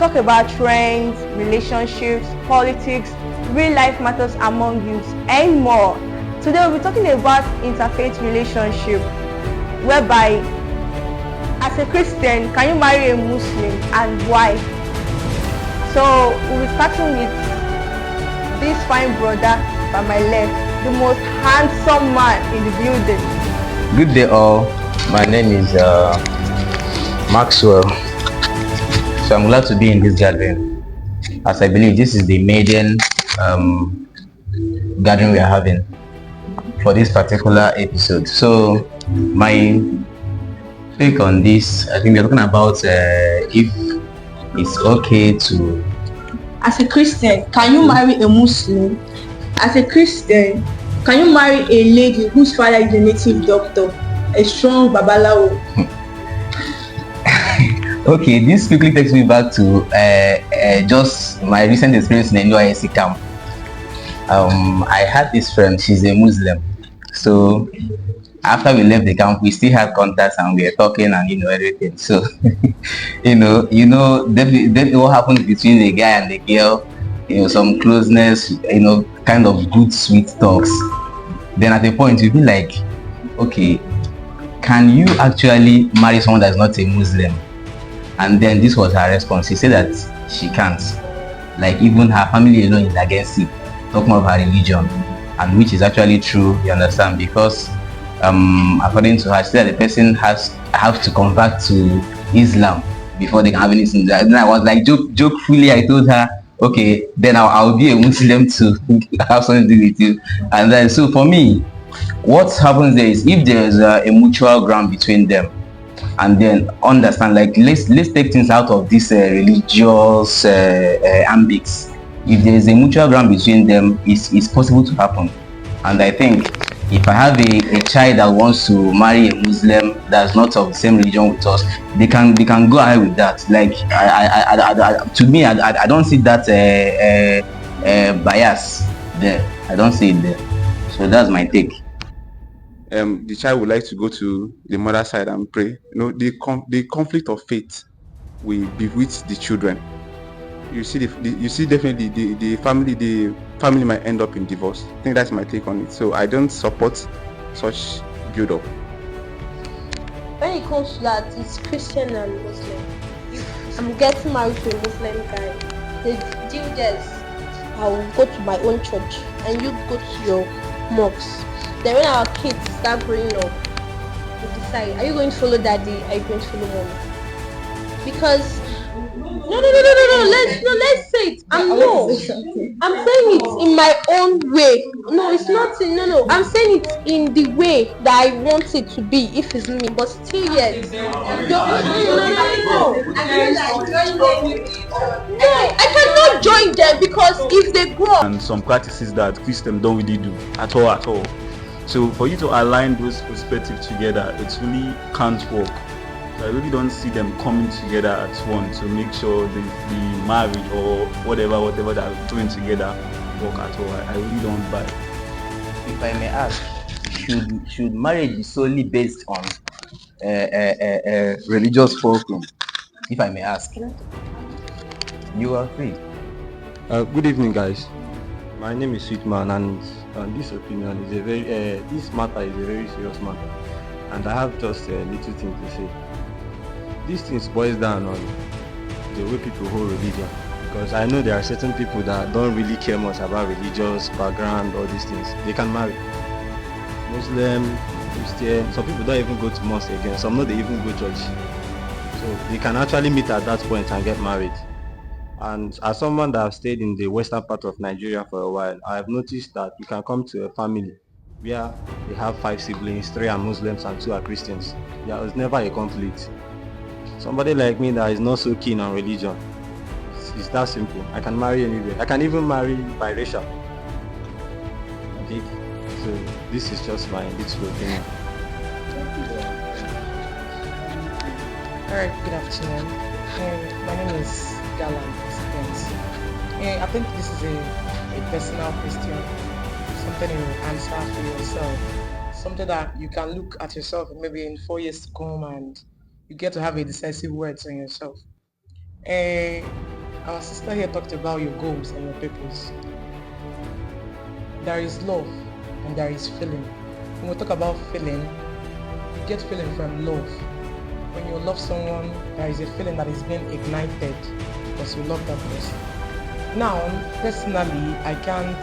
talk about trends, relationships, politics, real life matters among youth, and more. Today we'll be talking about interfaith relationship, whereby as a Christian, can you marry a Muslim and why? So we'll be starting with this fine brother by my left, the most handsome man in the building. Good day all, my name is Maxwell. So I'm glad to be in this gathering, as I believe this is the maiden gathering we are having for this particular episode. So my take on this, I think we're talking about if it's okay to... As a Christian, can you marry a Muslim? As a Christian, can you marry a lady whose father is a native doctor, a strong babalawo? Okay, this quickly takes me back to just my recent experience in the NYSC camp. I had this friend, she's a Muslim. So after we left the camp, we still had contacts and we were talking and everything. So definitely what happens between the guy and the girl, some closeness, kind of good sweet talks. Then at a point you'll be like, okay, can you actually marry someone that's not a Muslim? And then this was her response. She said that she can't. Like even her family alone is against it, talking about her religion, and which is actually true, you understand, because according to her, she said the person has to convert to Islam before they can have anything. Then I was like, jokefully, I told her, okay, then I'll be a Muslim to have something to do with you. And then so for me, what happens there is if there's a mutual ground between them, and then understand, like let's take things out of this religious ambits. If there is a mutual ground between them, it's possible to happen. And I think if I have a child that wants to marry a Muslim that's not of the same religion with us, they can go ahead with that. Like to me, I don't see that bias there. I don't see it there. So that's my take. The child would like to go to the mother side and pray. The conflict of faith will be with the children. You see, definitely the family might end up in divorce. I think that's my take on it. So I don't support such build up. When it comes to that, it's Christian and Muslim. If I'm getting married to a Muslim guy, the deal is I will go to my own church and you go to your mosque. Then when our kids start growing up, we decide, are you going to follow daddy? Are you going to follow mommy? Because let's say it. I'm saying it in my own way. No, it's not. No. I'm saying it in the way that I want it to be. If it's me, but still yes. No, I cannot join them because if they grow up and some practices that Christians don't really do at all. So for you to align those perspectives together, it really can't work. So I really don't see them coming together at once to make sure the marriage or whatever they're doing together work at all. I really don't buy. If I may ask, should marriage be solely based on religious fulcrum? If I may ask. You are free. Good evening, guys. My name is Sweetman, and this opinion is this matter is a very serious matter, and I have just a little thing to say. These things boils down on the way people hold religion, because I know there are certain people that don't really care much about religious background, all these things. They can marry Muslim, Christian. Some people don't even go to mosque again. Some don't even go church. So they can actually meet at that point and get married. And as someone that have stayed in the western part of Nigeria for a while, I have noticed that you can come to a family where they have 5 siblings, 3 are Muslims and 2 are Christians. There was never a conflict. Somebody like me that is not so keen on religion, it's that simple. I can marry anywhere. I can even marry biracial. Okay, so this is just my little opinion. Alright, good afternoon. My name is Gallant. I think this is a personal question, something you answer for yourself, something that you can look at yourself maybe in 4 years to come and you get to have a decisive words on yourself. our sister here talked about your goals and your purpose. There is love and there is feeling. When we talk about feeling, you get feeling from love. When you love someone, there is a feeling that is being ignited because you love that person. Now, personally, I can't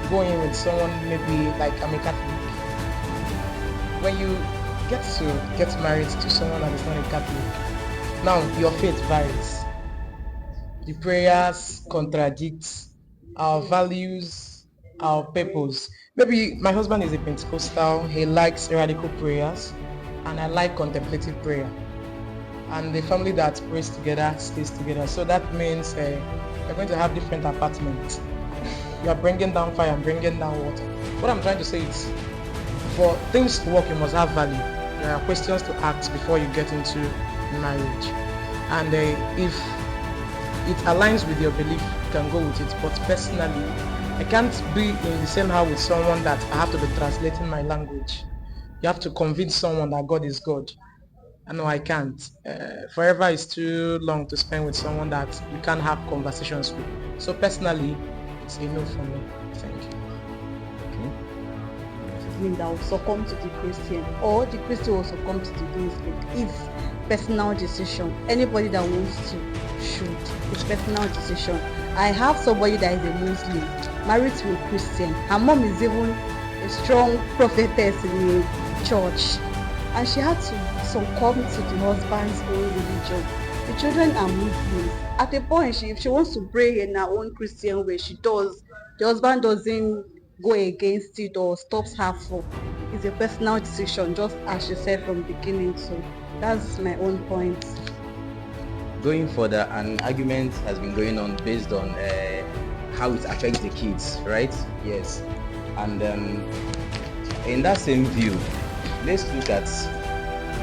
go in with someone maybe like I'm a Catholic. When you get married to someone that is not a Catholic, now your faith varies. The prayers contradict our values, our purpose. Maybe my husband is a Pentecostal, he likes radical prayers, and I like contemplative prayer. And the family that prays together stays together. So that means we're going to have different apartments. You are bringing down fire and bringing down water. What I'm trying to say is, for things to work, you must have value. There are questions to ask before you get into marriage. And if it aligns with your belief, you can go with it. But personally, I can't be in the same house with someone that I have to be translating my language. You have to convince someone that God is God. No, I can't. Forever is too long to spend with someone that you can't have conversations with. So personally, it's a no for me. Thank you. That will succumb to the Christian, or the Christian will succumb to the Muslim. It's personal decision. Anybody that wants to should. It's personal decision. I have somebody that is a Muslim married to a Christian. Her mom is even a strong prophetess in a church, and she had to succumb to the husband's own religion. The children are Muslims. At a point, if she wants to pray in her own Christian way, she does. The husband doesn't go against it or stops her for. It's a personal decision, just as she said from the beginning. So that's my own point. Going further, an argument has been going on based on how it affects the kids, right? Yes. And in that same view, let's look at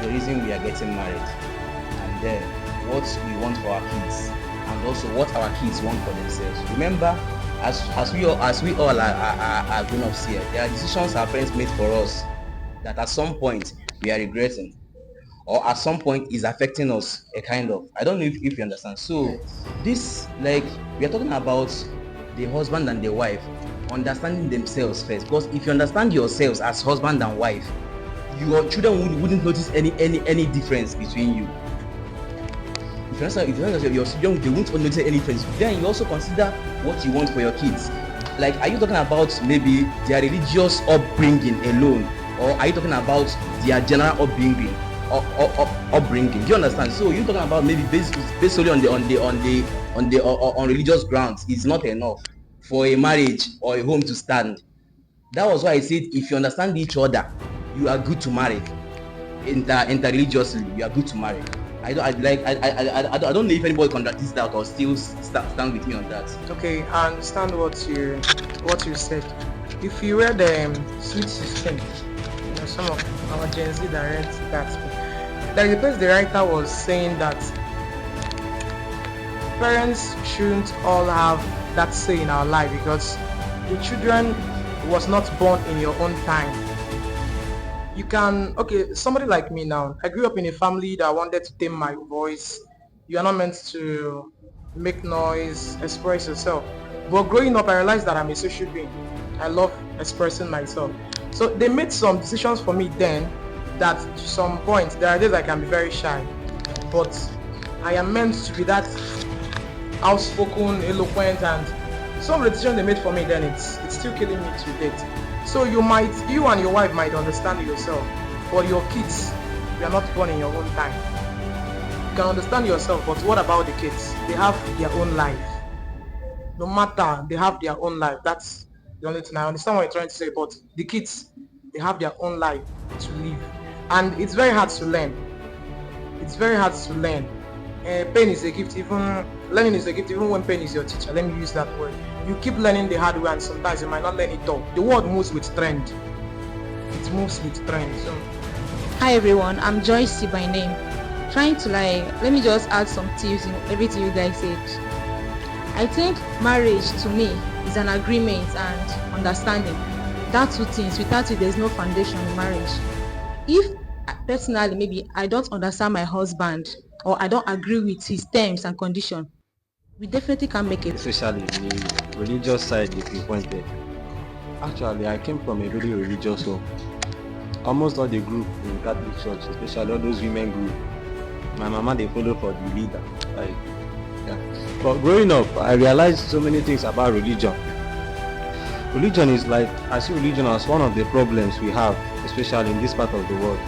the reason we are getting married, and then what we want for our kids, and also what our kids want for themselves. Remember, as we all are grown-ups here, there are decisions our parents made for us that at some point we are regretting, or at some point is affecting us a kind of. I don't know if you understand. So this, like, we are talking about the husband and the wife understanding themselves first, because if you understand yourselves as husband and wife, your children wouldn't notice any difference between you. If you understand your children, they won't notice any difference. Then you also consider what you want for your kids. Like, are you talking about maybe their religious upbringing alone, or are you talking about their general upbringing? Do you understand? So you're talking about maybe based solely on religious grounds is not enough for a marriage or a home to stand. That was why I said, if you understand each other, you are good to marry. Interreligiously, you are good to marry. I don't know if anybody contradicts that or still stand with me on that. Okay, I understand what you said. If you read Sweet 16, some of our Gen Z that read that, there is a place the writer was saying that parents shouldn't all have that say in our life, because the children was not born in your own time. You can, somebody like me now, I grew up in a family that wanted to tame my voice. You are not meant to make noise, express yourself. But growing up, I realized that I'm a social being. I love expressing myself. So they made some decisions for me then that to some point, there are days I can be very shy. But I am meant to be that outspoken, eloquent, and some of the decisions they made for me then, it's still killing me to date. So you and your wife might understand yourself, but your kids, you are not born in your own time. You can understand yourself, but what about the kids? They have their own life. No matter, they have their own life. That's the only thing. I understand what you're trying to say, but the kids, they have their own life to live. And it's very hard to learn. It's very hard to learn. Pain is a gift, learning is a gift, even when pain is your teacher. Let me use that word. You keep learning the hard way, and sometimes you might not learn it all. The world moves with trend. It moves with trend. So, hi everyone, I'm Joyce by name. Trying to let me just add some tips in everything you guys said. I think marriage to me is an agreement and understanding. That's two things. Without it, there's no foundation in marriage. If personally, maybe I don't understand my husband or I don't agree with his terms and condition, we definitely can make it. Especially the religious side you pinpointed. Actually, I came from a really religious home. Almost all the group in Catholic Church, especially all those women group, my mama they follow for the leader. Like, yeah. But growing up, I realized so many things about religion. Religion is like, I see religion as one of the problems we have, especially in this part of the world.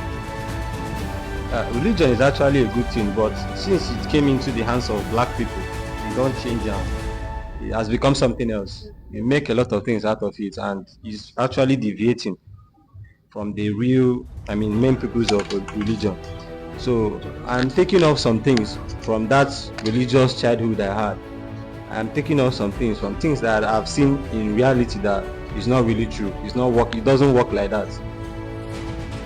Religion is actually a good thing, but since it came into the hands of black people, it don't change it has become something else. You make a lot of things out of it, and it's actually deviating from the real, main purpose of religion. So I'm taking off some things from that religious childhood I had. I'm taking off some things from things that I've seen in reality that is not really true. It's not work. It doesn't work like that.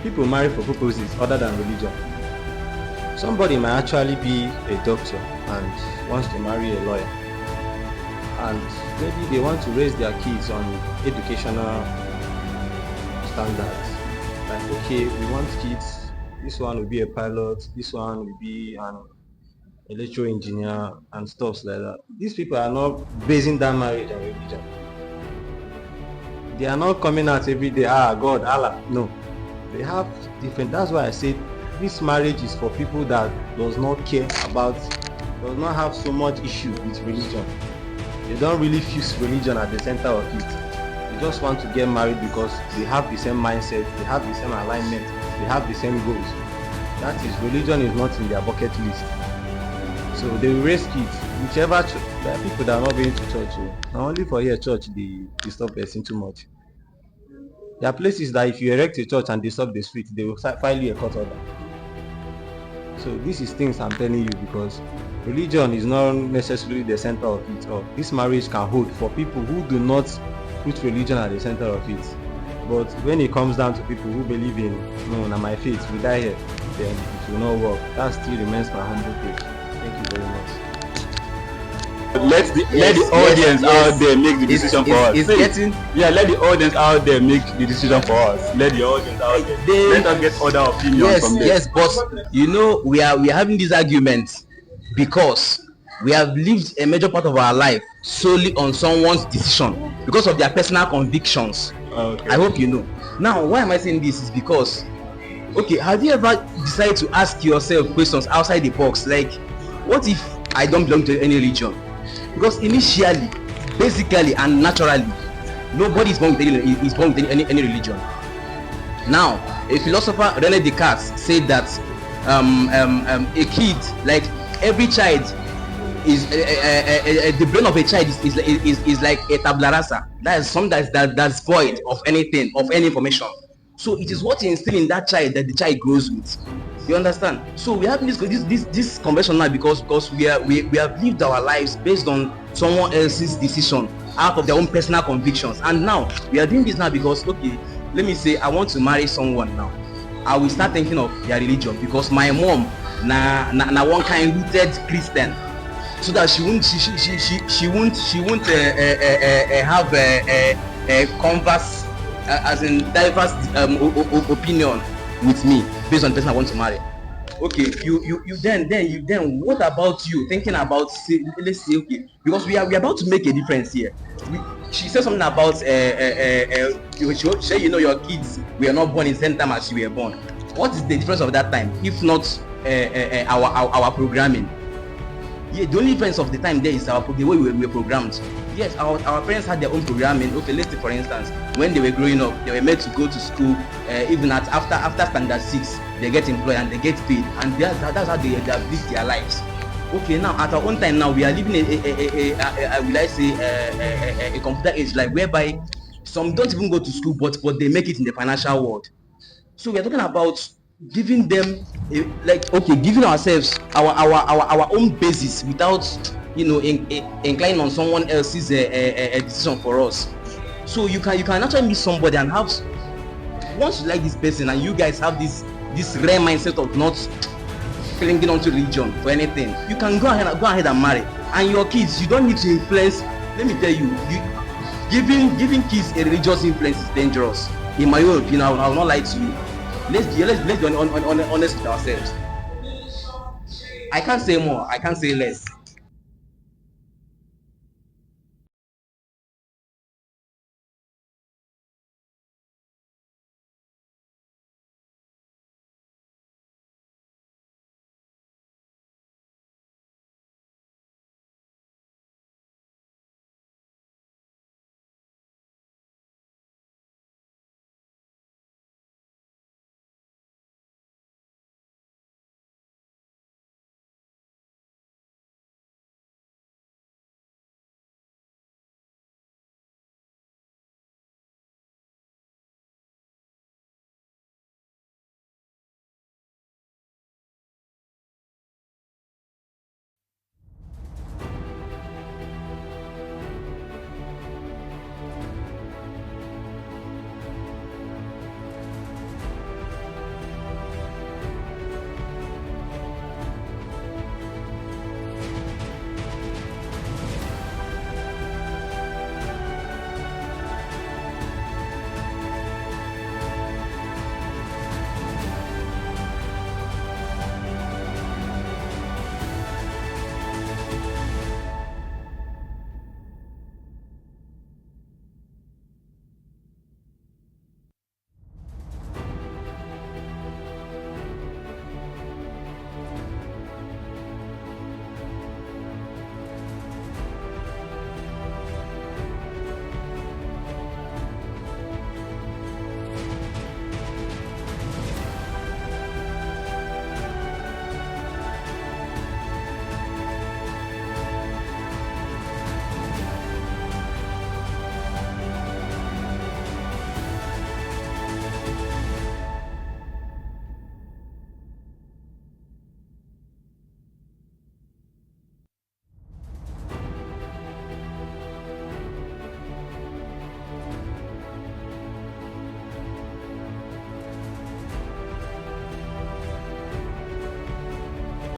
People marry for purposes other than religion. Somebody might actually be a doctor and wants to marry a lawyer, and maybe they want to raise their kids on educational standards. Like, okay, we want kids, this one will be a pilot, this one will be an electrical engineer and stuff like that. These people are not basing that marriage on religion. They are not coming out every day, God, Allah. No, they have different. That's why I say this marriage is for people that does not care about, does not have so much issue with religion. They don't really fuse religion at the center of it. They just want to get married because they have the same mindset, they have the same alignment, they have the same goals. That is, religion is not in their bucket list. So they will raise kids, whichever church. There are people that are not going to church. Not only for here church they disturb person too much. There are places that if you erect a church and disturb the street, they will file you a court order. So this is things I'm telling you because religion is not necessarily the center of it. Or this marriage can hold for people who do not put religion at the center of it. But when it comes down to people who believe in, no, na my faith, we die here, then it will not work. That still remains my humble faith. Thank you very much. Let the audience out there make the decision for us. Let the audience out there make the decision for us. Let the audience out there. Let us get other opinions from them. Yes, but we are having these arguments because we have lived a major part of our life solely on someone's decision because of their personal convictions. Okay. I hope you know. Now, why am I saying this is because, okay, have you ever decided to ask yourself questions outside the box? Like, what if I don't belong to any religion? Because initially, basically and naturally, nobody is born with any religion. Now, a philosopher, René Descartes, said that a kid, like every child, is the brain of a child is like a tabula rasa. That is something that's void of anything, of any information. So it is what you instill in that child that the child grows with. You understand? So we have this conversion now because we have lived our lives based on someone else's decision out of their own personal convictions, and now we are doing this now because, okay, let me say I want to marry someone now. I will start thinking of their religion because my mom na one kind rooted Christian, so that she won't have a converse as in diverse opinion with me based on the person I want to marry. Okay, you then what about you thinking about, let's say, okay, because we are about to make a difference here. She said something about she said, your kids were not born in the same time as you were born. What is the difference of that time if not our programming? Yeah, the only difference of the time there is the way we were programmed. Yes, our parents had their own programming. Okay, let's say for instance, when they were growing up, they were made to go to school. Even after standard 6, they get employed and they get paid, and that's how they have lived their lives. Okay, now at our own time now, we are living a computer age, like whereby some don't even go to school, but they make it in the financial world. So we are talking about giving them giving ourselves our own basis without inclining on someone else's decision for us. So you can actually meet somebody and have, once you like this person and you guys have this rare mindset of not clinging onto religion for anything, you can go ahead and marry. And your kids, you don't need to influence. Let me tell you, giving kids a religious influence is dangerous. In my own opinion, I will not lie to you. Let's be honest with ourselves. I can't say more. I can't say less.